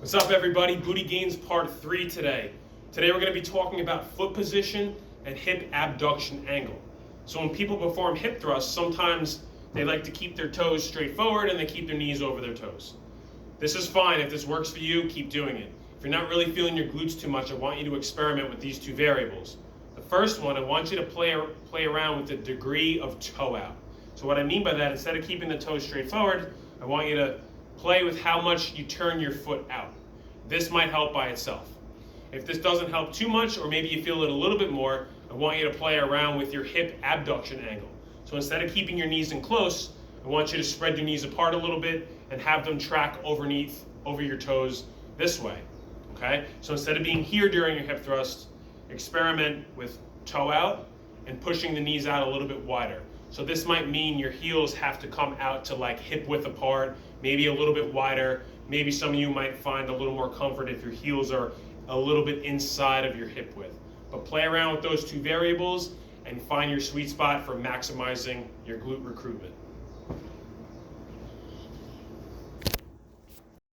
What's up, everybody? Booty gains part 3 today. Today we're going to be talking about foot position and hip abduction angle. So when people perform hip thrusts, sometimes they like to keep their toes straight forward and they keep their knees over their toes. This is fine. If this works for you, keep doing it. If you're not really feeling your glutes too much, I want you to experiment with these two variables. The first one, I want you to play around with the degree of toe out. So what I mean by that, instead of keeping the toes straight forward, I want you to play with how much you turn your foot out. This might help by itself. If this doesn't help too much, or maybe you feel it a little bit more, I want you to play around with your hip abduction angle. So instead of keeping your knees in close, I want you to spread your knees apart a little bit and have them track over your toes this way. Okay? So instead of being here during your hip thrust, experiment with toe out and pushing the knees out a little bit wider. So this might mean your heels have to come out to like hip width apart, maybe a little bit wider. Maybe some of you might find a little more comfort if your heels are a little bit inside of your hip width. But play around with those two variables and find your sweet spot for maximizing your glute recruitment.